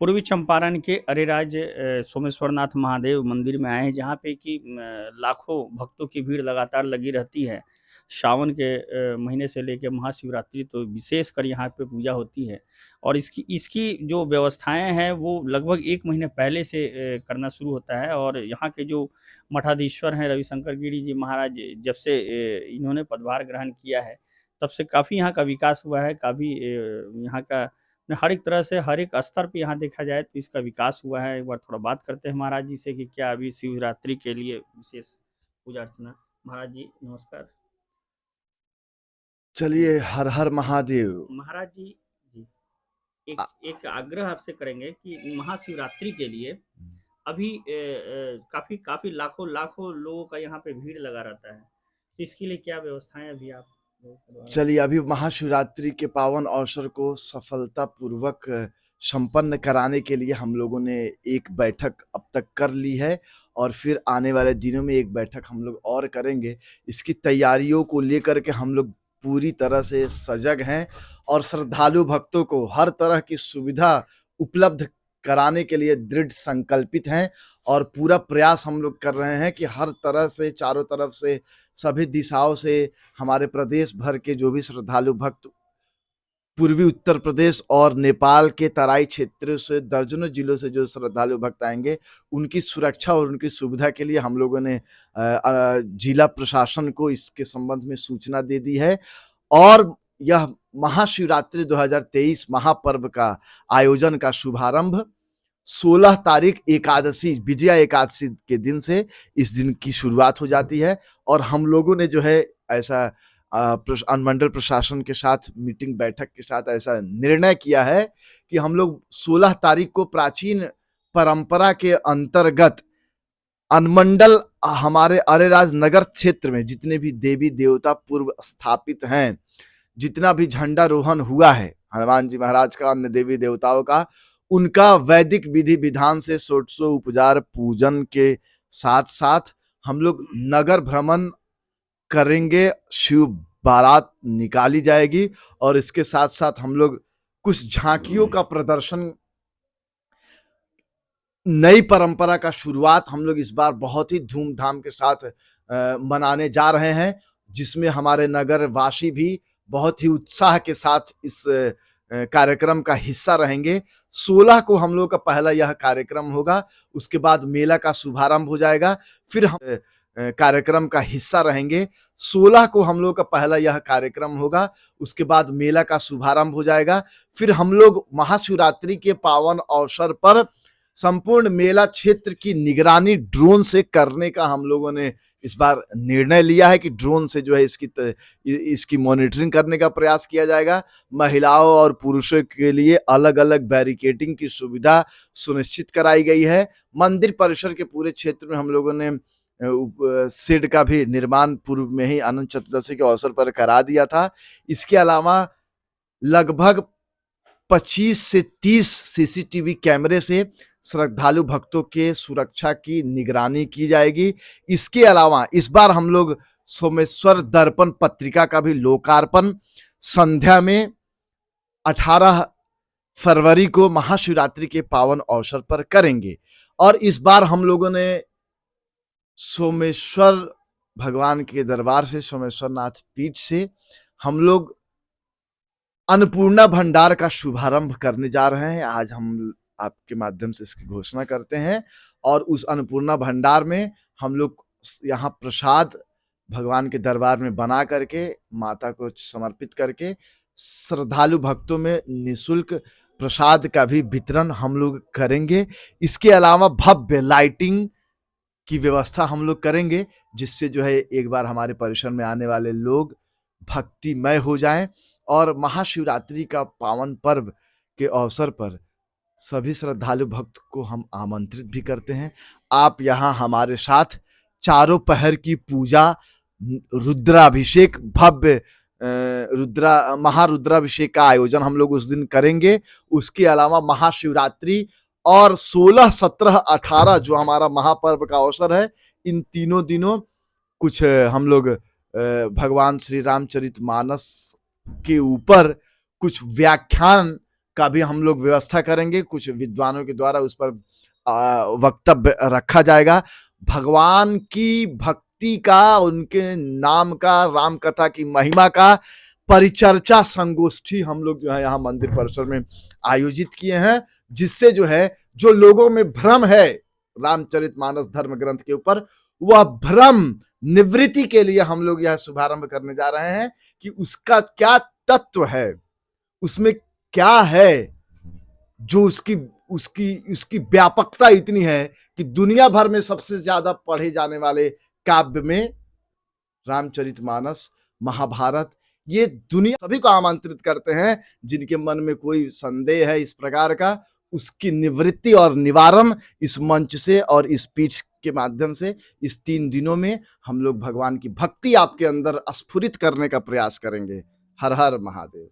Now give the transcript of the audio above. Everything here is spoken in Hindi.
पूर्वी चंपारण के अरेराज सोमेश्वरनाथ महादेव मंदिर में आए हैं, जहाँ पे कि लाखों भक्तों की भीड़ लगातार लगी रहती है। सावन के महीने से लेके महाशिवरात्रि तो विशेषकर यहाँ पे पूजा होती है, और इसकी इसकी जो व्यवस्थाएँ हैं वो लगभग 1 महीने पहले से करना शुरू होता है। और यहाँ के जो मठाधीश्वर हैं रविशंकर गिरी जी महाराज, जब से इन्होंने पदभार ग्रहण किया है, तब से काफ़ी यहाँ का विकास हुआ है। काफ़ी यहाँ का हर एक तरह से, हर एक स्तर पे यहाँ देखा जाए तो इसका विकास हुआ है। एक बार थोड़ा बात करते हैं महाराज जी से कि क्या अभी शिवरात्रि के लिए विशेष पूजा अर्चना। महाराज जी नमस्कार। जी, चलिए, हर हर महादेव। महाराज जी, जी, एक आ- एक आग्रह आपसे करेंगे कि महाशिवरात्रि के लिए अभी काफ़ी काफ़ी लाखों लाखों लोगों का यहाँ पे भीड़ लगा रहता है। तो इसके लिए क्या व्यवस्थाएँ अभी आप लोगों के द्वारा? चलिए, अभी महाशिवरात्रि के पावन अवसर को सफलतापूर्वक संपन्न कराने के लिए हम लोगों ने एक बैठक अब तक कर ली है, और फिर आने वाले दिनों में एक बैठक हम लोग और करेंगे। इसकी तैयारियों को लेकर के हम लोग पूरी तरह से सजग हैं, और श्रद्धालु भक्तों को हर तरह की सुविधा उपलब्ध कराने के लिए दृढ़ संकल्पित हैं। और पूरा प्रयास हम लोग कर रहे हैं कि हर तरह से, चारों तरफ से, सभी दिशाओं से हमारे प्रदेश भर के जो भी श्रद्धालु भक्त पूर्वी उत्तर प्रदेश और नेपाल के तराई क्षेत्र से दर्जनों जिलों से जो श्रद्धालु भक्त आएंगे, उनकी सुरक्षा और उनकी सुविधा के लिए हम लोगों ने जिला प्रशासन को इसके संबंध में सूचना दे दी है। और यह महाशिवरात्रि 2023 महापर्व का आयोजन का शुभारंभ 16 तारीख एकादशी, विजया एकादशी के दिन से इस दिन की शुरुआत हो जाती है। और हम लोगों ने जो है ऐसा अनुमंडल प्रशासन के साथ मीटिंग बैठक के साथ ऐसा निर्णय किया है कि हम लोग 16 तारीख को प्राचीन परंपरा के अंतर्गत अनुमंडल हमारे अरेराज नगर क्षेत्र में जितने भी देवी देवता पूर्व स्थापित हैं, जितना भी झंडारोहण हुआ है हनुमान जी महाराज का, अन्य देवी देवताओं का, उनका वैदिक विधि विधान से षोडशो उपचार पूजन के साथ साथ हम लोग नगर भ्रमण करेंगे। शिव बारात निकाली जाएगी, और इसके साथ साथ हम लोग कुछ झांकियों का प्रदर्शन, नई परंपरा का शुरुआत हम लोग इस बार बहुत ही धूमधाम के साथ मनाने जा रहे हैं, जिसमें हमारे नगर वासी भी बहुत ही उत्साह के साथ इस कार्यक्रम का हिस्सा रहेंगे। 16 को हम लोग का पहला यह कार्यक्रम होगा, उसके बाद मेला का शुभारंभ हो जाएगा, फिर हम कार्यक्रम का हिस्सा रहेंगे। 16 को हम लोग का पहला यह कार्यक्रम होगा, उसके बाद मेला का शुभारंभ हो जाएगा, फिर हम लोग महाशिवरात्रि के पावन अवसर पर संपूर्ण मेला क्षेत्र की निगरानी ड्रोन से करने का हम लोगों ने इस बार निर्णय लिया है कि ड्रोन से जो है इसकी मॉनिटरिंग करने का प्रयास किया जाएगा। महिलाओं और पुरुषों के लिए अलग अलग बैरिकेडिंग की सुविधा सुनिश्चित कराई गई है। मंदिर परिसर के पूरे क्षेत्र में हम लोगों ने शेड का भी निर्माण पूर्व में ही अनंत चतुर्दशी के अवसर पर करा दिया था। इसके अलावा लगभग 25 से 30 सीसीटीवी कैमरे से श्रद्धालु भक्तों के सुरक्षा की निगरानी की जाएगी। इसके अलावा इस बार हम लोग सोमेश्वर दर्पण पत्रिका का भी लोकार्पण संध्या में 18 फरवरी को महाशिवरात्रि के पावन अवसर पर करेंगे। और इस बार हम लोगों ने सोमेश्वर भगवान के दरबार से, सोमेश्वरनाथ पीठ से, हम लोग अन्नपूर्णा भंडार का शुभारंभ करने जा रहे हैं। आज हम आपके माध्यम से इसकी घोषणा करते हैं, और उस अन्नपूर्णा भंडार में हम लोग यहाँ प्रसाद भगवान के दरबार में बना करके माता को समर्पित करके श्रद्धालु भक्तों में निःशुल्क प्रसाद का भी वितरण हम लोग करेंगे। इसके अलावा भव्य लाइटिंग की व्यवस्था हम लोग करेंगे, जिससे जो है एक बार हमारे परिसर में आने वाले लोग भक्तिमय हो जाएं। और महाशिवरात्रि का पावन पर्व के अवसर पर सभी श्रद्धालु भक्त को हम आमंत्रित भी करते हैं। आप यहाँ हमारे साथ चारों पहर की पूजा, रुद्राभिषेक, भव्य महारुद्राभिषेक का आयोजन हम लोग उस दिन करेंगे। उसके अलावा महाशिवरात्रि और 16, 17, 18 जो हमारा महापर्व का अवसर है, इन तीनों दिनों कुछ हम लोग भगवान श्री रामचरितमानस के ऊपर कुछ व्याख्यान का भी हम लोग व्यवस्था करेंगे, कुछ विद्वानों के द्वारा उस पर वक्तव्य रखा जाएगा। भगवान की भक्ति का, उनके नाम का, राम कथा की महिमा का परिचर्चा संगोष्ठी हम लोग जो है यहाँ मंदिर परिसर में आयोजित किए हैं, जिससे जो है जो लोगों में भ्रम है रामचरितमानस धर्म ग्रंथ के ऊपर, वह भ्रम निवृत्ति के लिए हम लोग यह शुभारंभ करने जा रहे हैं कि उसका क्या तत्व है, उसमें क्या है जो उसकी उसकी उसकी व्यापकता इतनी है कि दुनिया भर में सबसे ज्यादा पढ़े जाने वाले काव्य में रामचरितमानस, महाभारत, ये दुनिया सभी को आमंत्रित करते हैं जिनके मन में कोई संदेह है इस प्रकार का, उसकी निवृत्ति और निवारण इस मंच से और इस पीठ के माध्यम से इस 3 दिनों में हम लोग भगवान की भक्ति आपके अंदर स्फुरित करने का प्रयास करेंगे। हर हर महादेव।